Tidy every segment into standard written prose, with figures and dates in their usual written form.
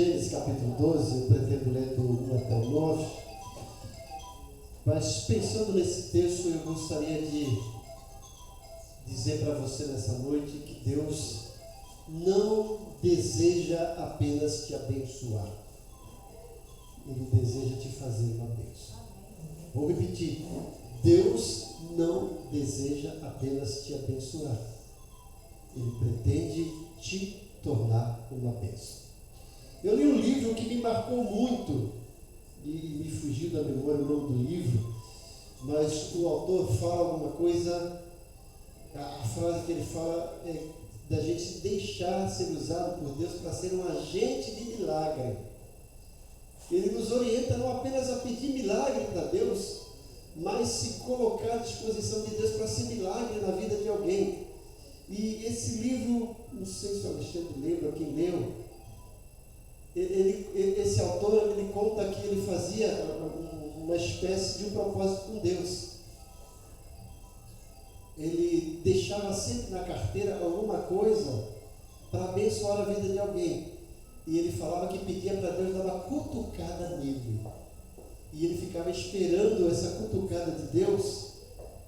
Gênesis capítulo 12, eu pretendo ler do 1 até o 9, mas pensando nesse texto, eu gostaria de dizer para você nessa noite que Deus não deseja apenas te abençoar, Ele deseja te fazer uma bênção. Vou repetir, Deus não deseja apenas te abençoar, Ele pretende te tornar uma bênção. Eu li um livro que me marcou muito, e me fugiu da memória o nome do livro, mas o autor fala alguma coisa, a frase que ele fala é da gente deixar ser usado por Deus para ser um agente de milagre. Ele nos orienta não apenas a pedir milagre para Deus, mas se colocar à disposição de Deus para ser milagre na vida de alguém. E esse livro, não sei se o Alexandre lembra, quem leu, esse autor, ele conta que ele fazia uma espécie de um propósito com Deus. Ele deixava sempre na carteira alguma coisa para abençoar a vida de alguém. E ele falava que pedia para Deus dar uma cutucada nele. E ele ficava esperando essa cutucada de Deus.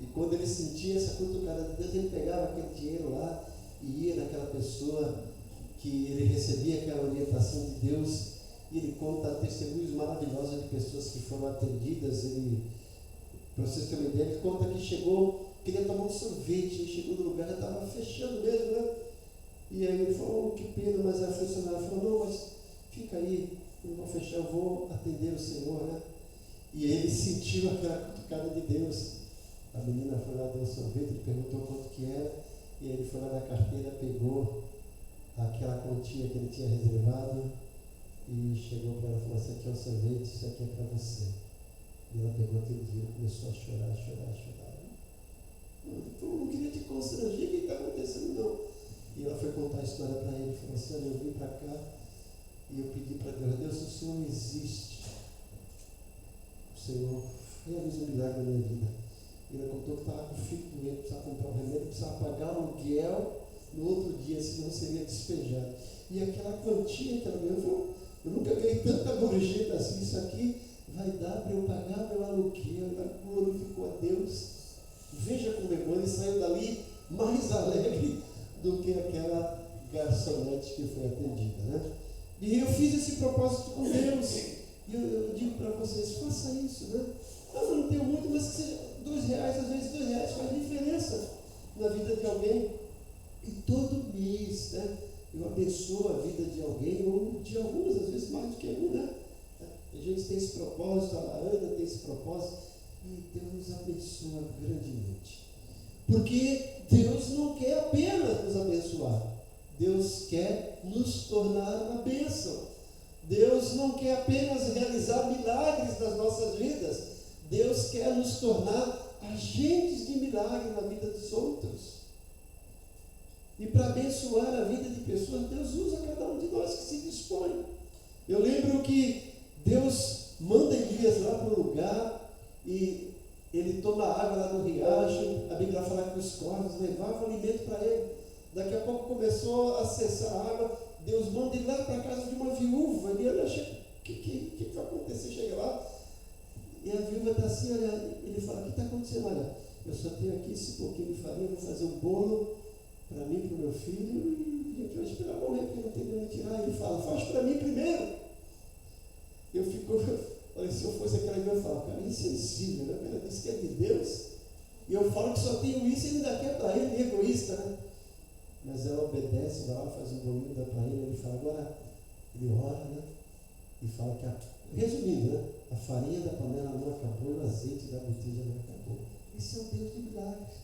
E quando ele sentia essa cutucada de Deus, ele pegava aquele dinheiro lá e ia naquela pessoa que ele recebia aquela orientação de Deus. E ele conta testemunhos maravilhosos de pessoas que foram atendidas. Para vocês terem uma ideia, ele conta que chegou, queria tomar um sorvete, chegou no lugar, já estava fechando mesmo, né? E aí ele falou, que pena, mas a funcionária falou, não, mas fica aí, eu não vou fechar, eu vou atender o Senhor, né? E ele sentiu aquela cutucada de Deus. A menina foi lá, deu um sorvete, ele perguntou quanto que era, e ele foi lá na carteira, pegou aquela quantia que ele tinha reservado e chegou para ela e falou, esse aqui é o sorvete, isso aqui é para você. E ela pegou aquele dinheiro e começou a chorar. Eu não queria te constranger, o que está acontecendo não? E ela foi contar a história para ele, falou assim, olha, eu vim para cá e eu pedi para Deus, se o Senhor existe, o Senhor realiza um milagre na minha vida. E ela contou que estava com o filho doente, precisava comprar um remédio, precisava pagar o aluguel no outro dia, senão seria despejado. E aquela quantia que ela ganhou, eu nunca ganhei tanta gorjeta assim, isso aqui vai dar para eu pagar meu aluguel. Ela glorificou a Deus. Veja como é bom, ele saiu dali mais alegre do que aquela garçonete que foi atendida, né? E eu fiz esse propósito com Deus. E eu digo para vocês, faça isso, né? Eu não tenho muito, mas que seja R$2, às vezes R$2 faz diferença na vida de alguém. E todo mês, né, eu abençoo a vida de alguém, ou de alguns, às vezes mais do que um, né? A gente tem esse propósito, a Ana tem esse propósito, e Deus nos abençoa grandemente. Porque Deus não quer apenas nos abençoar, Deus quer nos tornar uma bênção. Deus não quer apenas realizar milagres nas nossas vidas, Deus quer nos tornar agentes de milagre na vida dos outros. E para abençoar a vida de pessoas, Deus usa cada um de nós que se dispõe. Eu lembro que Deus manda Elias lá para um lugar e ele toma água lá no riacho. A Bíblia fala que os corvos levavam alimento para ele. Daqui a pouco começou a cessar a água. Deus manda ele lá para a casa de uma viúva. E ele acha, o que vai acontecer? Chega lá e a viúva está assim, olha, ele fala, o que está acontecendo? Olha, eu só tenho aqui esse pouquinho de farinha, vou fazer um bolo para mim, para o meu filho, e a gente vai esperar morrer, porque não tem de onde tirar. Ele fala, faz para mim primeiro. Eu fico, olha, se eu fosse aquela viúva, eu falo, cara, insensível, né? Ela disse que é de Deus, e eu falo que só tenho isso e ele ainda quer para ele, egoísta, né? Mas ela obedece, vai lá, faz um bolinho, dá para ele fala, agora, ele ora, né? E fala que, resumindo, né? A farinha da panela não acabou, o azeite da botija não acabou. Esse é o Deus de milagres.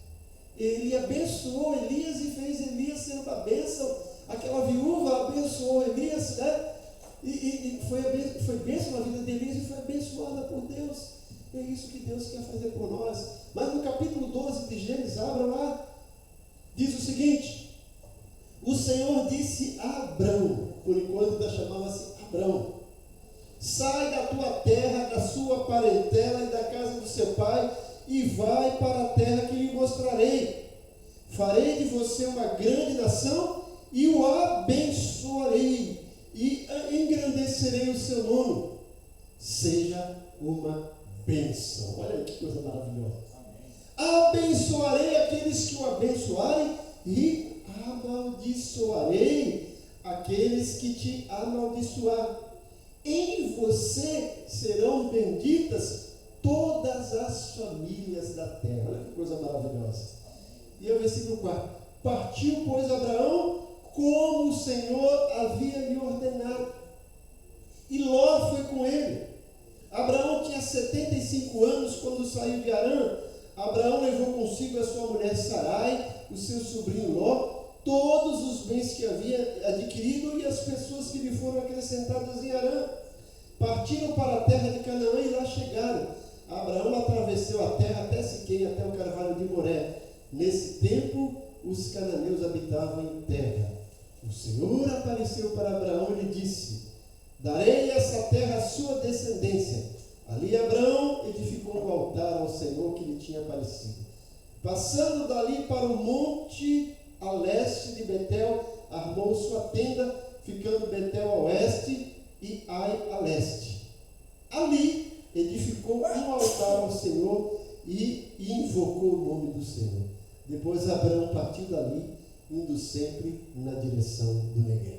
Ele abençoou Elias e fez Elias ser uma bênção. Aquela viúva abençoou Elias, né? E foi bênção na vida de Elias e foi abençoada por Deus. É isso que Deus quer fazer por nós. Mas no capítulo 12 de Gênesis, abra lá, diz o seguinte: o Senhor disse a Abrão, por enquanto ainda chamava-se Abrão, sai da tua terra, da sua parentela e da casa do seu pai, e vai para a terra que lhe mostrarei. Farei de você uma grande nação e o abençoarei, e engrandecerei engrandecerei o seu nome. Seja uma bênção. Olha aí que coisa maravilhosa. Abençoarei aqueles que o abençoarem e amaldiçoarei aqueles que te amaldiçoarem. Em você serão benditas todas as famílias da terra. Olha que coisa maravilhosa. E o versículo 4. Partiu, pois, Abraão como o Senhor havia lhe ordenado. E Ló foi com ele. Abraão tinha 75 anos quando saiu de Harã. Abraão levou consigo a sua mulher Sarai, o seu sobrinho Ló, todos os bens que havia adquirido e as pessoas que lhe foram acrescentadas em Harã. Partiram para a terra de Canaã e lá chegaram. Abraão atravessou a terra até Siquém, até o carvalho de Moré. Nesse tempo, os cananeus habitavam em terra. O Senhor apareceu para Abraão e lhe disse: darei essa terra à sua descendência. Ali Abraão edificou um altar ao Senhor que lhe tinha aparecido. Passando dali para o monte a leste de Betel, armou sua tenda, ficando Betel a oeste e Ai a leste. Ali edificou um altar ao Senhor e invocou o nome do Senhor. Depois Abraão partiu dali, indo sempre na direção do Negueb.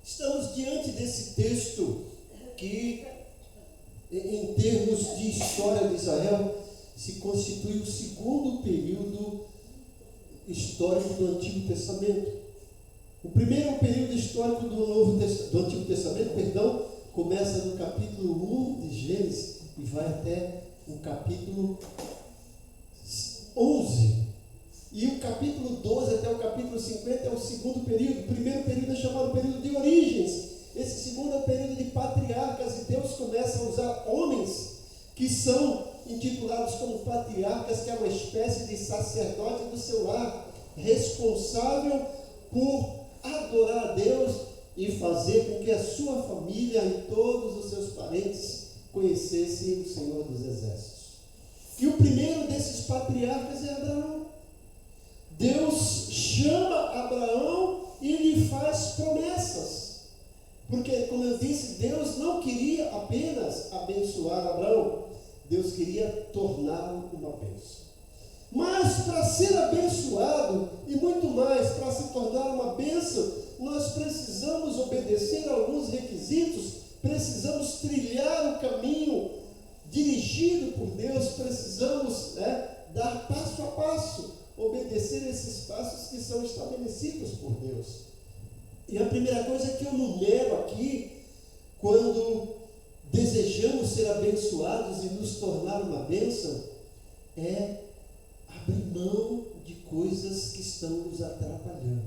Estamos diante desse texto que, em termos de história de Israel, se constitui o segundo período histórico do Antigo Testamento. O primeiro período histórico do Antigo Testamento, começa no capítulo 1 de Gênesis e vai até o capítulo 11. E o capítulo 12 até o capítulo 50 é o segundo período. O primeiro período é chamado período de origens. Esse segundo é o período de patriarcas, e Deus começa a usar homens que são intitulados como patriarcas, que é uma espécie de sacerdote do seu lar, responsável por adorar a Deus e fazer com que a sua família e todos os seus parentes conhecessem o Senhor dos Exércitos. E o primeiro desses patriarcas é Abraão. Deus chama Abraão e lhe faz promessas. Porque, como eu disse, Deus não queria apenas abençoar Abraão, Deus queria torná-lo uma bênção. Mas para ser abençoado, e muito mais, para se tornar uma bênção, nós precisamos obedecer a alguns requisitos, precisamos trilhar o caminho dirigido por Deus, precisamos dar passo a passo, obedecer esses passos que são estabelecidos por Deus. E a primeira coisa que eu numero aqui, quando desejamos ser abençoados e nos tornar uma bênção, é abrir mão de coisas que estão nos atrapalhando,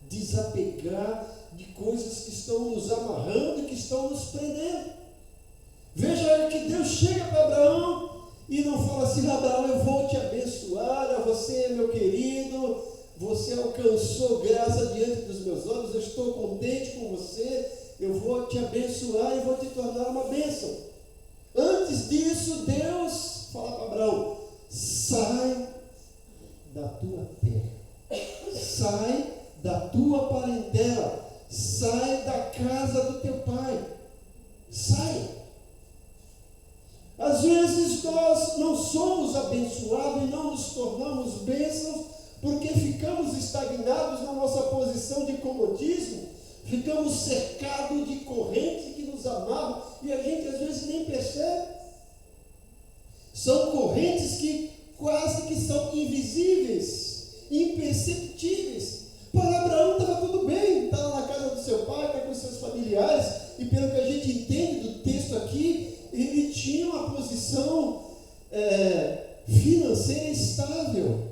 desapegar de coisas que estão nos amarrando e que estão nos prendendo. Veja que Deus chega para Abraão e não fala assim: Abraão, eu vou te abençoar, você é meu querido, você alcançou graça diante dos meus olhos, eu estou contente com você, eu vou te abençoar e vou te tornar uma bênção. Antes disso, Deus fala para Abraão: sai da tua terra, sai da tua parentela, sai da casa do teu pai, sai. Às vezes nós não somos abençoados e não nos tornamos bênçãos porque ficamos estagnados na nossa posição de comodismo, ficamos cercados de correntes que nos amarram e a gente às vezes nem percebe. São correntes que quase que são invisíveis, imperceptíveis. Para Abraão estava tudo bem, estava na casa do seu pai, está com seus familiares, e pelo que a gente entende do texto aqui, ele tinha uma posição financeira estável.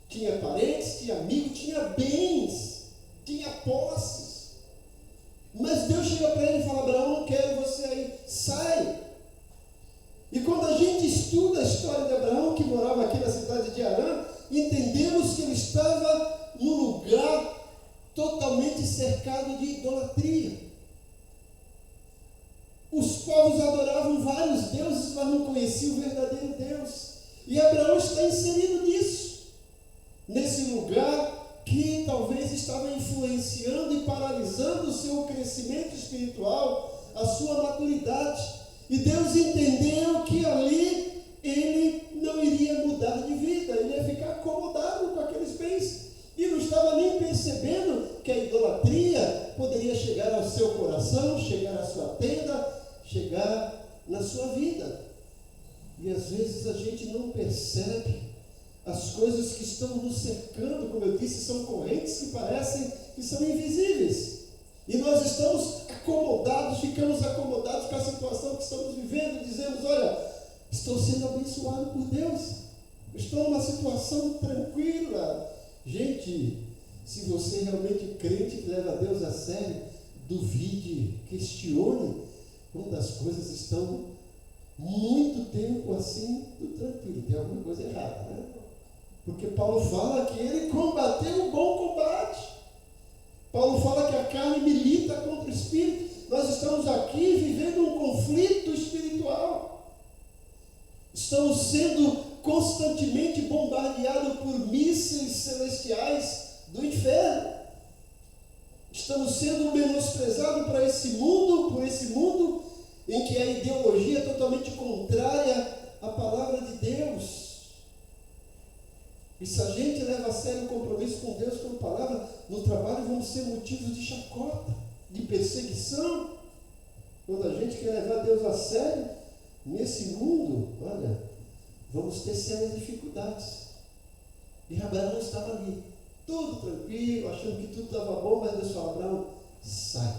Tinha parentes, tinha amigos, tinha bens, tinha posses. Mas Deus chega para ele e fala: Abraão, não quero você aí, sai. E quando a gente estuda a história de Abraão, que morava aqui na cidade de Harã, entendemos que ele estava num lugar totalmente cercado de idolatria. Os povos adoravam vários deuses, mas não conheciam o verdadeiro Deus. E Abraão está inserido nisso, nesse lugar que talvez estava influenciando e paralisando o seu crescimento espiritual, a sua maturidade. E Deus entendeu que ali ele não iria mudar de vida, ele ia ficar acomodado com aqueles bens. E não estava nem percebendo que a idolatria poderia chegar ao seu coração, chegar à sua tenda, chegar na sua vida. E às vezes a gente não percebe as coisas que estão nos cercando, como eu disse, são correntes que parecem que são invisíveis. E nós estamos acomodados, ficamos acomodados com a situação que estamos vivendo, dizemos, olha, estou sendo abençoado por Deus, estou numa situação tranquila. Gente, se você é realmente crente que leva Deus a sério, duvide, questione quando as coisas estão muito tempo assim, tudo tranquilo, tem alguma coisa errada, né? Porque Paulo fala que ele combateu o bom combate. Paulo fala que a carne milita contra o espírito. Nós estamos aqui vivendo um conflito espiritual. Estamos sendo constantemente bombardeados por mísseis celestiais do inferno. Estamos sendo menosprezados por esse mundo em que a ideologia é totalmente contrária à palavra de Deus. E se a gente leva a sério o compromisso com Deus, com a palavra, no trabalho vamos ser motivos de chacota, de perseguição. Quando a gente quer levar Deus a sério, nesse mundo, olha, vamos ter sérias dificuldades. E Abraão estava ali, tudo tranquilo, achando que tudo estava bom, mas Deus falou, Abraão, sai.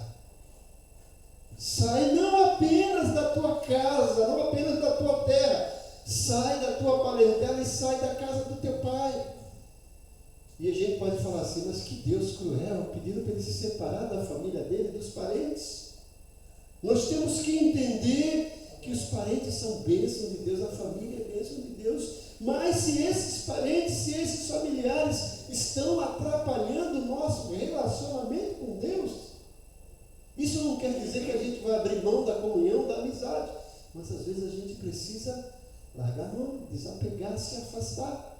Sai não apenas da tua casa, não apenas da tua terra, sai da tua parentela e sai da casa do teu pai. E a gente pode falar assim, mas que Deus cruel, pedindo para ele se separar da família dele, dos parentes. Nós temos que entender que os parentes são bênção de Deus, a família é bênção de Deus, mas se esses parentes, se esses familiares estão atrapalhando o nosso relacionamento com Deus, isso não quer dizer que a gente vai abrir mão da comunhão, da amizade, mas às vezes a gente precisa largar a mão, desapegar, se afastar.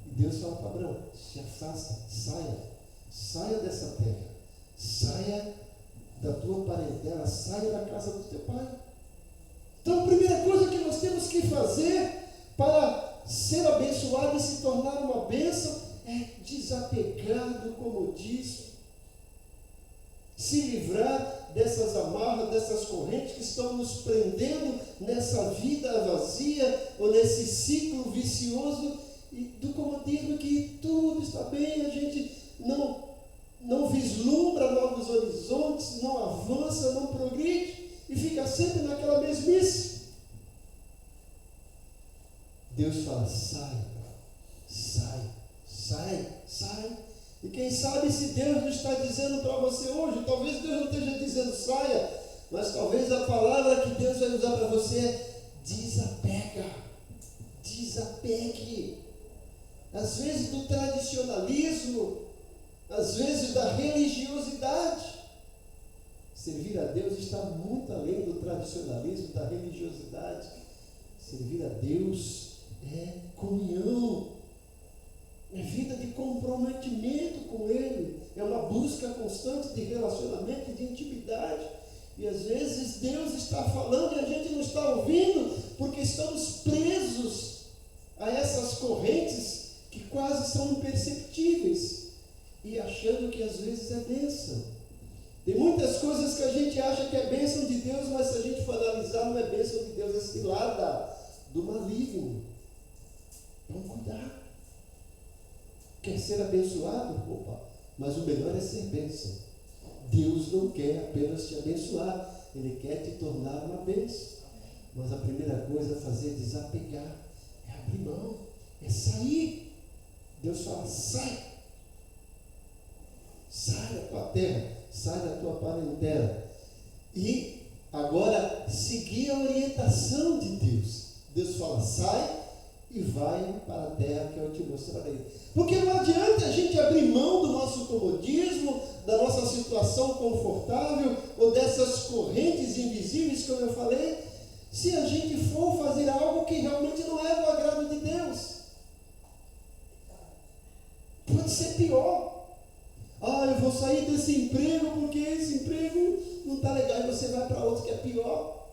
E Deus fala para Abraão, se afasta, saia dessa terra, saia da tua parentela, saia da casa do teu pai. Então a primeira coisa que nós temos que fazer para ser abençoado e se tornar uma bênção é desapegar do comodismo, se livrar dessas amarras, dessas correntes que estão nos prendendo nessa vida vazia ou nesse ciclo vicioso do comodismo, que tudo está bem, a gente não vislumbra novos horizontes, não avança, não progride e fica sempre naquela mesmice. Deus fala, sai. E quem sabe se Deus não está dizendo para você hoje, talvez Deus não esteja dizendo saia, mas talvez a palavra que Deus vai usar para você é desapegue. Às vezes do tradicionalismo, às vezes da religiosidade. Servir a Deus está muito além do tradicionalismo, da religiosidade. Servir a Deus é comunhão. É vida de comprometimento com Ele, é uma busca constante de relacionamento e de intimidade. E às vezes Deus está falando e a gente não está ouvindo, porque estamos presos a essas correntes que quase são imperceptíveis, e achando que às vezes é bênção. Tem muitas coisas que a gente acha que é bênção de Deus, mas se a gente for analisar, não é bênção de Deus, é cilada do maligno. Vamos cuidar. Quer ser abençoado? Opa, mas o melhor é ser bênção. Deus não quer apenas te abençoar, Ele quer te tornar uma bênção. Mas a primeira coisa a fazer é desapegar, é abrir mão, é sair. Deus fala, sai da tua terra, sai da tua parentela. E agora, seguir a orientação de Deus. Deus fala, sai e vai para a terra que eu te mostrarei. Porque não adianta a gente abrir mão do nosso comodismo, da nossa situação confortável, ou dessas correntes invisíveis, como eu falei, se a gente for fazer algo que realmente não é do agrado de Deus. Pode ser pior. Eu vou sair desse emprego porque esse emprego não está legal, e você vai para outro que é pior.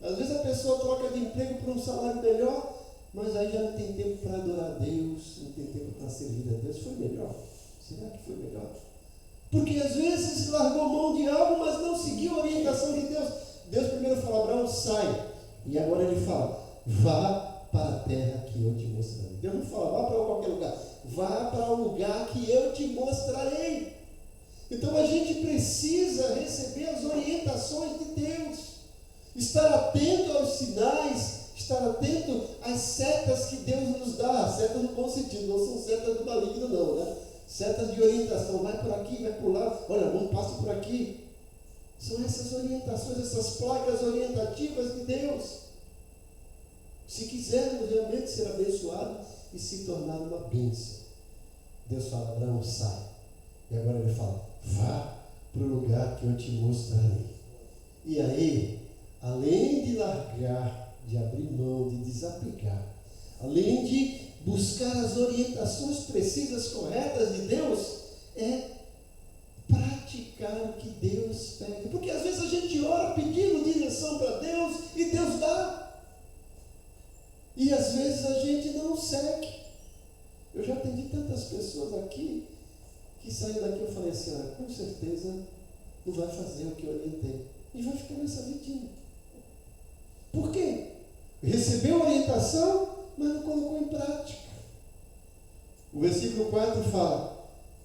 Às vezes a pessoa troca de emprego por um salário melhor, mas aí já não tem tempo para adorar a Deus, não tem tempo para servir a Deus. Foi melhor? Será que foi melhor? Porque às vezes largou mão de algo, mas não seguiu a orientação de Deus. Deus primeiro fala: Abraão, sai. E agora ele fala: vá para a terra que eu te mostrarei. Deus não fala: vá para qualquer lugar. Vá para o lugar que eu te mostrarei. Então a gente precisa receber as orientações de Deus. Estar atento aos sinais, estar atento às setas que Deus nos dá. Setas no bom sentido, não são setas do maligno não, né? Setas de orientação, vai por aqui, vai por lá, olha, não passe por aqui. São essas orientações, essas placas orientativas de Deus. Se quisermos realmente ser abençoados e se tornar uma bênção, Deus fala: Abraão, sai. E agora ele fala: vá para o lugar que eu te mostrarei. E aí, além de largar, de abrir mão, de desapegar, além de buscar as orientações precisas, corretas de Deus, é praticar o que Deus pede. Porque às vezes a gente ora pedindo direção para Deus e Deus dá. E às vezes a gente não segue. Eu já atendi tantas pessoas aqui que saem daqui e eu falei assim: com certeza não vai fazer o que eu orientei. E vai ficar nessa vidinha. Por quê? Recebeu orientação, mas não colocou em prática. O versículo 4 fala: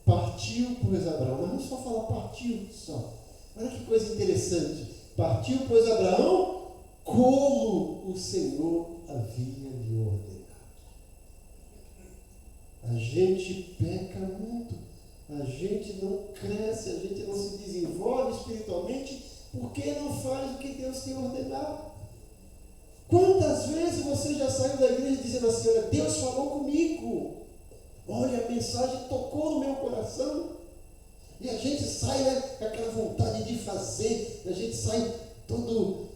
partiu, pois, Abraão. Mas não só fala partiu só. Olha que coisa interessante. Partiu, pois, Abraão, como o Senhor havia lhe ordenado. A gente peca muito. A gente não cresce, a gente não se desenvolve espiritualmente porque não faz o que Deus tem ordenado. Quantas vezes você já saiu da igreja dizendo assim: olha, Deus falou comigo, olha, a mensagem tocou no meu coração, e a gente sai, né, com aquela vontade de fazer, a gente sai todo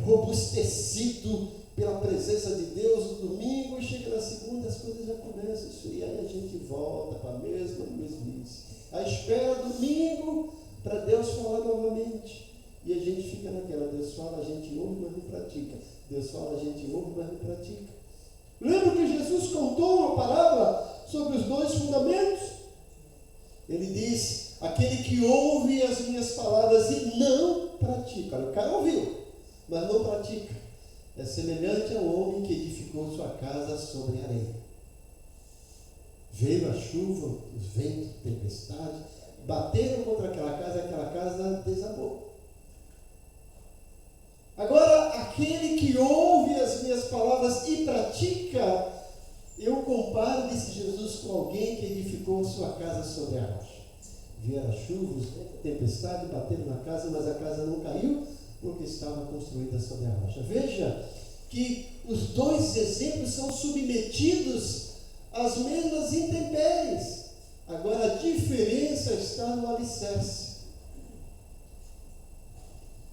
robustecido pela presença de Deus no domingo, e chega na segunda, as coisas já começam a esfriar, e a gente volta para a mesma mesmice, à espera do domingo para Deus falar novamente. E a gente fica naquela: Deus fala, a gente ouve, mas não pratica. Deus fala, a gente ouve, mas não pratica. Lembra que Jesus contou uma parábola sobre os dois fundamentos? Ele diz: aquele que ouve as minhas palavras e não pratica. Olha, o cara ouviu, mas não pratica. É semelhante ao homem que edificou sua casa sobre areia. Veio a chuva, os ventos, tempestade, bateram contra aquela casa desabou. Agora, aquele que ouve as minhas palavras e pratica, eu comparo, disse Jesus, com alguém que edificou sua casa sobre a rocha. Vieram chuvas, tempestade, bateram na casa, mas a casa não caiu, porque estava construída sobre a rocha. Veja que os dois exemplos são submetidos às mesmas intempéries. Agora, a diferença está no alicerce.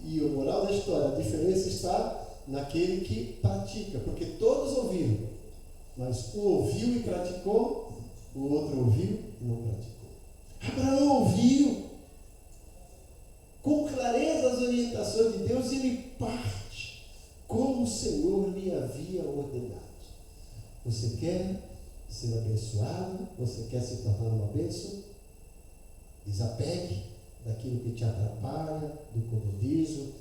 E o moral da história, a diferença está naquele que pratica, porque todos ouviram, mas um ouviu e praticou, o outro ouviu e não praticou. Abraão ouviu com clareza as orientações de Deus, e ele parte como o Senhor lhe havia ordenado. Você quer ser abençoado? Você quer se tornar uma bênção? Desapegue daquilo que te atrapalha, do comodismo,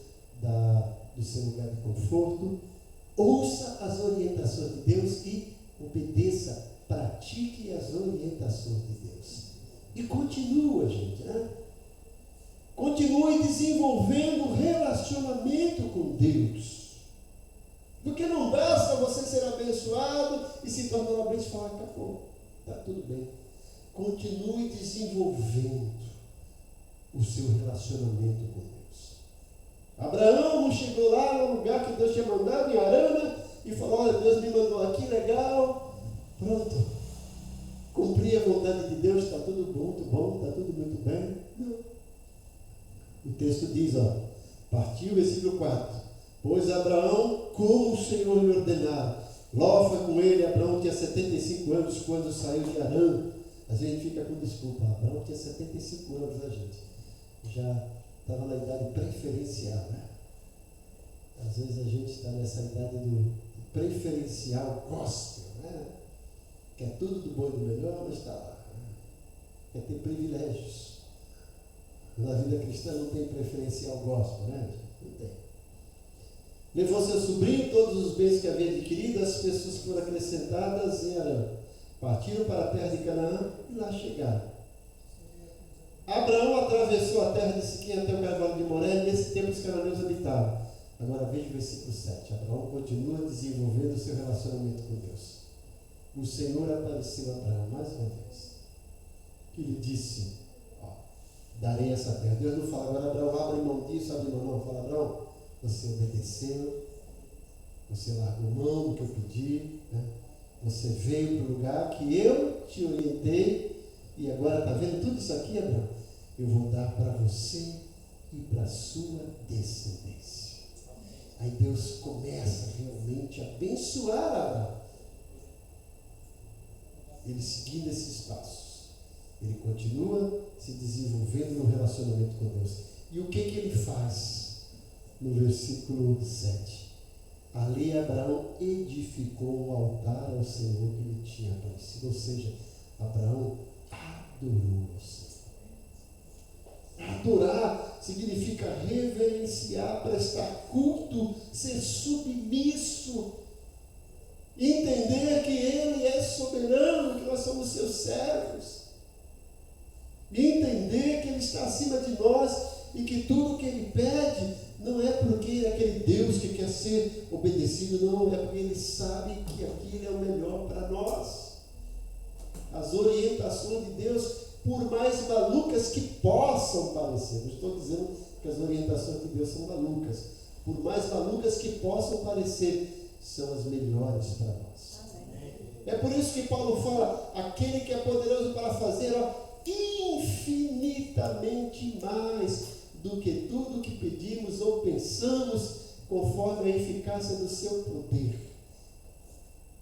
do seu lugar de conforto. Ouça as orientações de Deus e obedeça, pratique as orientações de Deus. E continua, gente, né? Continue desenvolvendo relacionamento com Deus. Porque não basta você ser abençoado e se tornar uma bênção e falar: acabou, está tudo bem. Continue desenvolvendo o seu relacionamento com Deus. Abraão não chegou lá no lugar que Deus tinha mandado, em Arana, e falou: olha, Deus me mandou aqui, legal, pronto, cumpri a vontade de Deus, está tudo bom, está tudo muito bem. Não. O texto diz, partiu, versículo 4, pois Abraão, como o Senhor lhe ordenara, Ló foi com ele. Abraão tinha 75 anos quando saiu de Harã. Às vezes a gente fica com desculpa. Abraão tinha 75 anos, a gente. Já estava na idade preferencial, né? Às vezes a gente está nessa idade do preferencial gospel, né? Quer tudo do bom e do melhor, mas está lá. Quer ter privilégios. Na vida cristã não tem preferencial gospel, né? Não tem. Levou seu sobrinho, todos os bens que havia adquirido, as pessoas que foram acrescentadas em Arã. Partiram para a terra de Canaã e lá chegaram. Abraão atravessou a terra de Siquém até o carvalho de Moré, e nesse tempo os cananeus habitavam. Agora veja o versículo 7. Abraão continua desenvolvendo o seu relacionamento com Deus. O Senhor apareceu a Abraão mais uma vez. Que lhe disse, darei essa terra. Deus não fala, agora Abraão, abre mão disso, abre mão. Não, fala, Abraão, você obedeceu, você largou mão do que eu pedi, né? Você veio para o lugar que eu te orientei, e agora está vendo tudo isso aqui, Abraão? Eu vou dar para você e para a sua descendência. Aí Deus começa realmente a abençoar Abraão. Ele seguindo esses passos, ele continua se desenvolvendo no relacionamento com Deus. E o que ele faz? No versículo 7. Ali Abraão edificou um altar ao Senhor que lhe tinha aparecido. Ou seja, Abraão adorou ao Senhor. Adorar significa reverenciar, prestar culto, ser submisso, entender que Ele é soberano, que nós somos seus servos, e entender que Ele está acima de nós e que tudo que Ele pede não é porque é aquele Deus que quer ser obedecido, não, é porque Ele sabe que aquilo é o melhor para nós. As orientações de Deus, por mais malucas que possam parecer, não estou dizendo que as orientações de Deus são malucas, por mais malucas que possam parecer, são as melhores para nós. É por isso que Paulo fala, aquele que é poderoso para fazer infinitamente mais do que tudo que pedimos ou pensamos, conforme a eficácia do seu poder.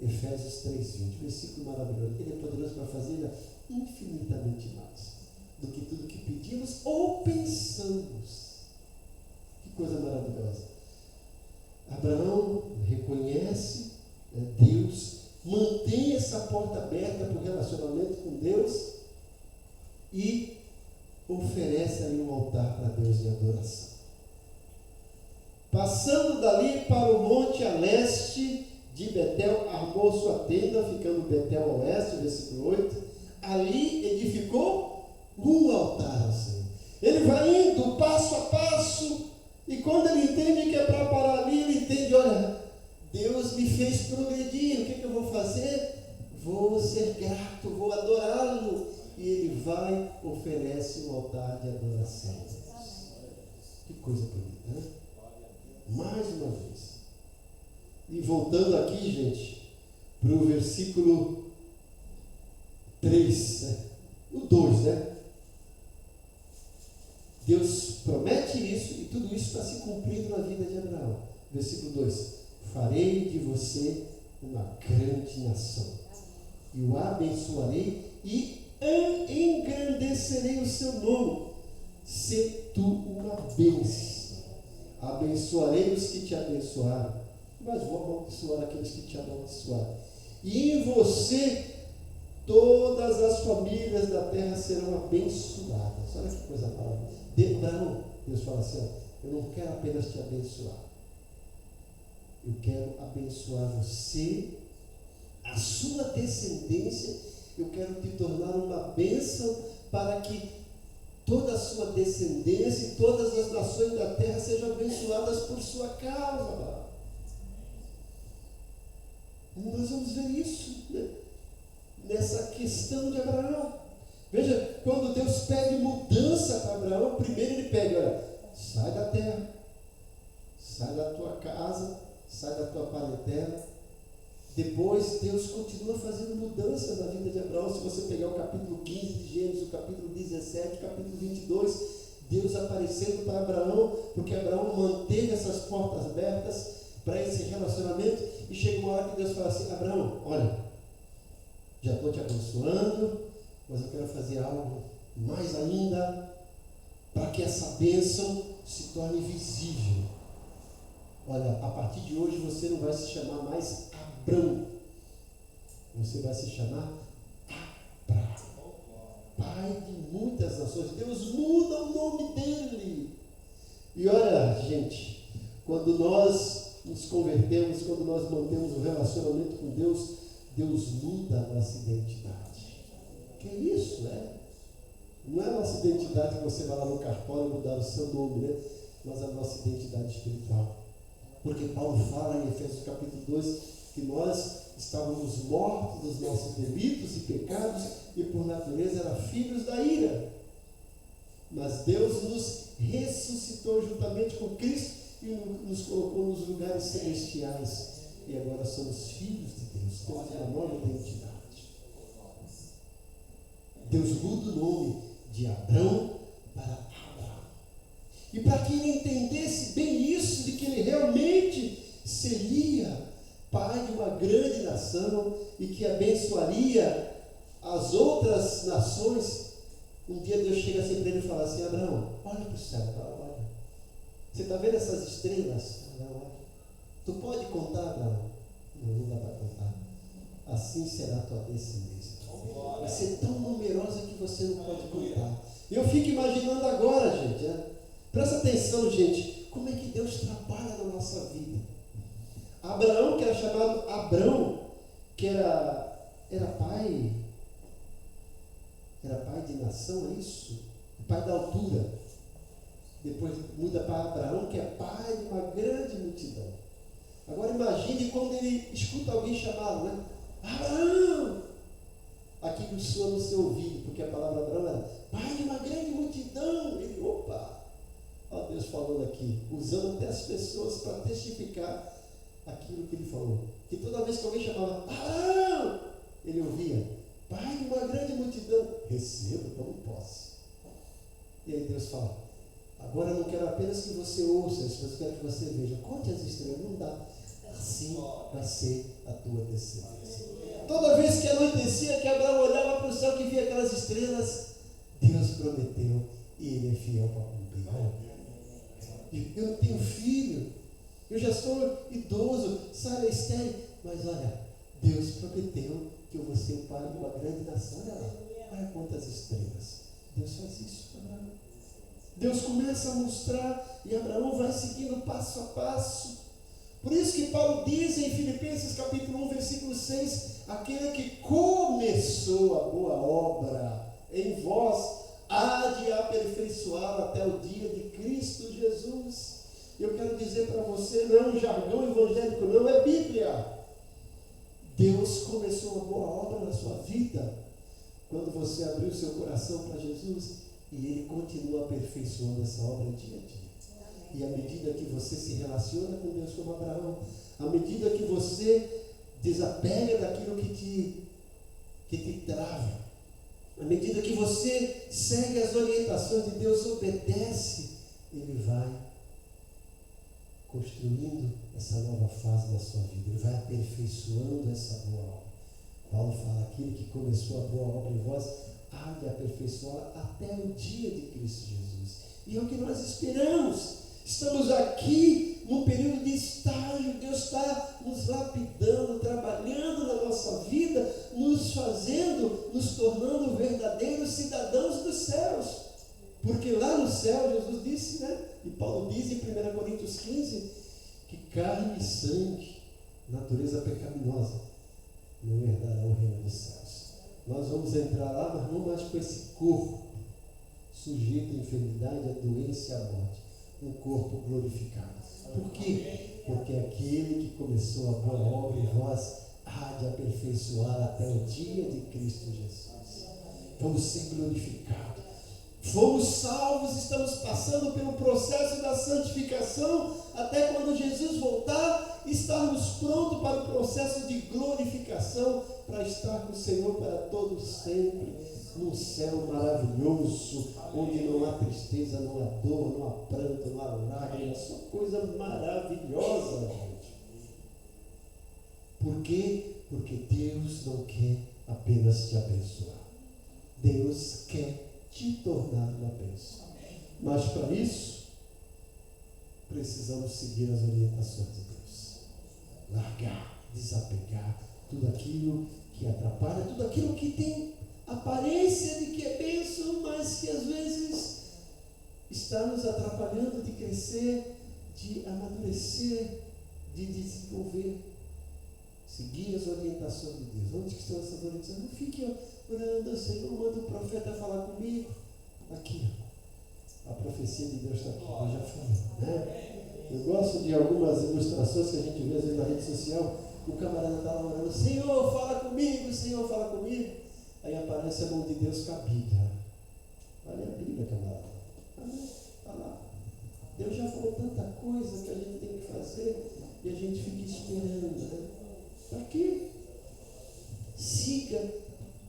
Efésios 3:20, versículo maravilhoso. Ele é poderoso para fazer infinitamente mais do que tudo que pedimos ou pensamos. Que coisa maravilhosa. Abraão reconhece Deus, mantém essa porta aberta para o relacionamento com Deus e oferece aí um altar para Deus em adoração. Passando dali para o monte a leste de Betel, armou sua tenda, ficando Betel a oeste, versículo 8. Ali edificou um altar ao Senhor. Ele vai indo passo a passo, e quando ele entende que é para parar ali, ele entende, olha, Deus me fez progredir, o que eu vou fazer? Vou ser grato, vou adorá-lo. E ele vai, oferece um altar de adoração. Que coisa bonita, né? Mais uma vez. E voltando aqui, gente, para o versículo 3, né? O 2, né? Deus promete isso e tudo isso está se cumprindo na vida de Abraão. Versículo 2: farei de você uma grande nação e o abençoarei e engrandecerei o seu nome. Se tu uma bênção, abençoarei os que te abençoaram, mas vou amaldiçoar aqueles que te amaldiçoaram. E em você todas as famílias da terra serão abençoadas. Olha que coisa maravilhosa. Deus fala assim, eu não quero apenas te abençoar, eu quero abençoar você, a sua descendência. Eu quero te tornar uma bênção para que toda a sua descendência e todas as nações da terra sejam abençoadas por sua causa. Nós vamos ver isso, né? Nessa questão de Abraão. Veja, quando Deus pede mudança para Abraão, primeiro ele pede, olha, sai da terra, sai da tua casa, sai da tua parentela. Depois Deus continua fazendo mudanças na vida de Abraão. Se você pegar o capítulo 15 de Gênesis, o capítulo 17, o capítulo 22, Deus aparecendo para Abraão, porque Abraão manteve essas portas abertas para esse relacionamento, e chega uma hora que Deus fala assim, Abraão, olha, já estou te abençoando, mas eu quero fazer algo mais ainda para que essa bênção se torne visível. Olha, a partir de hoje você não vai se chamar mais Abrão, você vai se chamar Abra, pai de muitas nações. Deus muda o nome dele. E olha, gente, quando nós nos convertemos, quando nós mantemos um relacionamento com Deus, Deus muda a nossa identidade. Que isso, né? Não é a nossa identidade que você vai lá no cartório e mudar o seu nome, né? Mas a nossa identidade espiritual. Porque Paulo fala em Efésios capítulo 2 que nós estávamos mortos dos nossos delitos e pecados e por natureza eram filhos da ira. Mas Deus nos ressuscitou juntamente com Cristo e nos colocou nos lugares celestiais. E agora somos filhos de Deus. Temos uma nova identidade. Deus muda o nome de Abrão para Abraão. E para que ele entendesse bem isso, de que ele realmente seria pai de uma grande nação e que abençoaria as outras nações, um dia Deus chega assim para ele e fala assim: Abraão, olha para o céu, olha. Você está vendo essas estrelas? Abraão, olha. Tu pode contar, Abraão? Não dá para contar. Assim será a tua descendência. Vai ser tão numerosa que você não pode contar. Eu fico imaginando agora, gente, presta atenção, gente, como é que Deus trabalha na nossa vida. Abraão, que era chamado Abrão, que era pai de nação, é isso? Pai da altura. Depois muda para Abraão, que é pai de uma grande multidão. Agora imagine quando ele escuta alguém chamá-lo, né? Abraão! Aquilo soa no seu ouvido, porque a palavra Abraão era pai de uma grande multidão. Ele, opa! Olha Deus falando aqui, usando até as pessoas para testificar aquilo que ele falou. Que toda vez que alguém chamava Abraão, ele ouvia, pai de uma grande multidão, receba, tome posse. E aí Deus fala, agora eu não quero apenas que você ouça, mas eu quero que você veja. Conte as estrelas, não dá. Assim vai ser a tua descendência. Toda vez que anoitecia, que Abraão olhava para o céu, que via aquelas estrelas, Deus prometeu e ele é fiel para cumprir. Eu não tenho filho, eu já sou idoso, Sara é estéril, mas olha, Deus prometeu que eu vou ser o pai de uma grande nação. Olha lá, olha quantas estrelas. Deus faz isso para Abraão. Deus começa a mostrar e Abraão vai seguindo passo a passo. Por isso que Paulo diz em Filipenses capítulo 1, versículo 6, aquele que começou a boa obra em vós, há de aperfeiçoá-la até o dia de Cristo Jesus. Eu quero dizer para você, não é um jargão evangélico, não, é Bíblia. Deus começou uma boa obra na sua vida, quando você abriu seu coração para Jesus, e Ele continua aperfeiçoando essa obra dia a dia. E à medida que você se relaciona com Deus como Abraão, à medida que você desapega daquilo que te trava, à medida que você segue as orientações de Deus, obedece, Ele vai construindo essa nova fase na sua vida, Ele vai aperfeiçoando essa boa obra. Paulo fala, aquele que começou a boa obra em vós, há de aperfeiçoar até o dia de Cristo Jesus. E é o que nós esperamos. Estamos aqui num período de estágio, Deus está nos lapidando, trabalhando na nossa vida, nos fazendo, nos tornando verdadeiros cidadãos dos céus. Porque lá no céu, Jesus disse, né? E Paulo diz em 1 Coríntios 15, que carne e sangue, natureza pecaminosa, não herdarão o reino dos céus. Nós vamos entrar lá, mas não mais com esse corpo sujeito à enfermidade, à doença e à morte. Um corpo glorificado. Por quê? Porque aquele que começou a boa obra em vós há de aperfeiçoar até o dia de Cristo Jesus. Vamos ser glorificados. Fomos salvos, estamos passando pelo processo da santificação, até quando Jesus voltar, estarmos prontos para o processo de glorificação, para estar com o Senhor para todos sempre, num céu maravilhoso, onde não há tristeza, não há dor, não há pranto, não há lágrimas, só coisa maravilhosa, gente. Por quê? Porque Deus não quer apenas te abençoar. Deus quer te tornar uma bênção. Mas para isso, precisamos seguir as orientações de Deus. Largar, desapegar tudo aquilo que atrapalha, tudo aquilo que tem aparência de que é bênção, mas que às vezes está nos atrapalhando de crescer, de amadurecer, de desenvolver. Seguir as orientações de Deus. Onde estão essas orientações? Não fique orando, Senhor, manda o profeta falar comigo. Aqui, a profecia de Deus está aqui, eu já falei, né? Eu gosto de algumas ilustrações que a gente vê às vezes na rede social. O camarada está lá orando, Senhor, fala comigo, Senhor, fala comigo. Aí aparece a mão de Deus com a Bíblia. Olha a Bíblia, camarada. Está lá. Deus já falou tanta coisa que a gente tem que fazer e a gente fica esperando, né? Para quê? Siga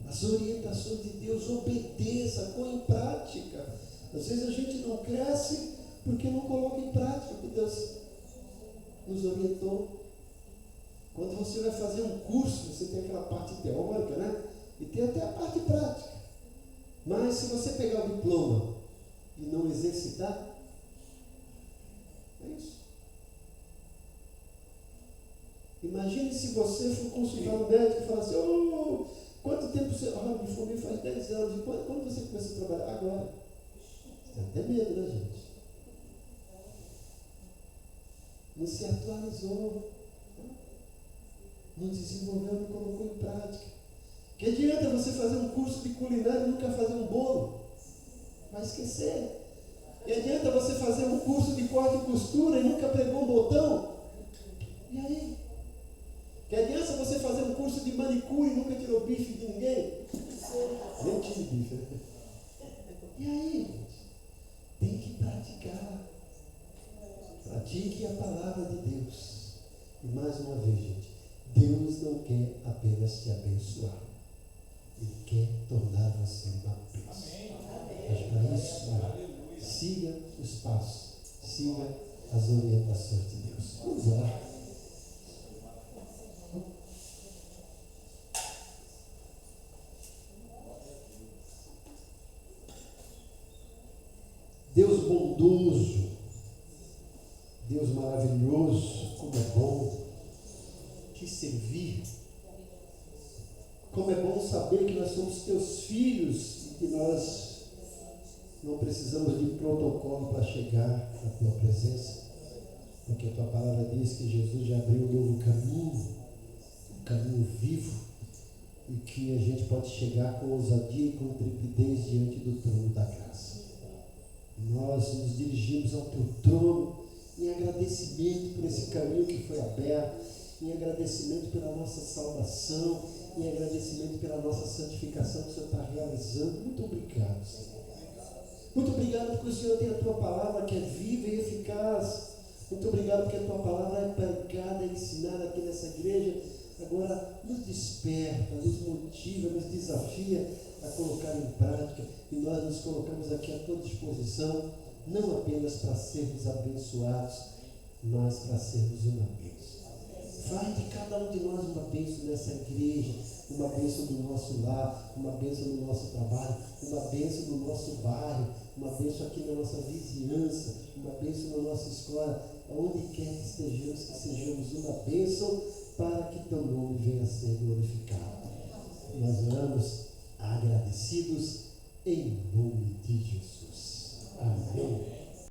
as orientações de Deus, obedeça, põe em prática. Às vezes a gente não cresce porque não coloca em prática o que Deus nos orientou. Quando você vai fazer um curso, você tem aquela parte teórica, né? E tem até a parte prática. Mas se você pegar o diploma e não exercitar, é isso. Imagine se você for consultar um médico e falar assim, quanto tempo você... me formei faz 10 anos. E quando você começou a trabalhar? Agora. Você tem até medo, né, gente? Não se atualizou. Não desenvolveu, não colocou em prática. Que adianta você fazer um curso de culinária e nunca fazer um bolo? Vai esquecer. Que adianta você fazer um curso de corte e costura e nunca pregou um botão? E aí? Que adianta você fazer um curso de manicure e nunca tirou bife de ninguém? Nem tive bife. E aí, gente? Tem que praticar. Pratique a palavra de Deus. E mais uma vez, gente, Deus não quer apenas te abençoar. Ele quer tornar você uma bênção. Mas para isso, siga os passos. Siga as orientações de Deus. Vamos lá. Deus bondoso, Deus maravilhoso, como é bom te servir. Como é bom saber que nós somos teus filhos e que nós não precisamos de protocolo para chegar à tua presença, porque a tua palavra diz que Jesus já abriu um novo caminho, um caminho vivo, e que a gente pode chegar com ousadia e com intrepidez diante do trono da graça. Nós nos dirigimos ao teu trono em agradecimento por esse caminho que foi aberto, em agradecimento pela nossa salvação, em agradecimento pela nossa santificação que o Senhor está realizando. Muito obrigado, Senhor. Muito obrigado porque o Senhor tem a tua palavra que é viva e eficaz. Muito obrigado porque a tua palavra é pregada e ensinada aqui nessa igreja. Agora nos desperta, nos motiva, nos desafia a colocar em prática, e nós nos colocamos aqui à tua disposição, não apenas para sermos abençoados, mas para sermos uma bênção. Faz de cada um de nós uma bênção nessa igreja, uma bênção no nosso lar, uma bênção no nosso trabalho, uma bênção no nosso bairro, uma bênção aqui na nossa vizinhança, uma bênção na nossa escola, aonde quer que estejamos, que sejamos uma bênção para que teu nome venha a ser glorificado. Nós oramos agradecidos em nome de Jesus.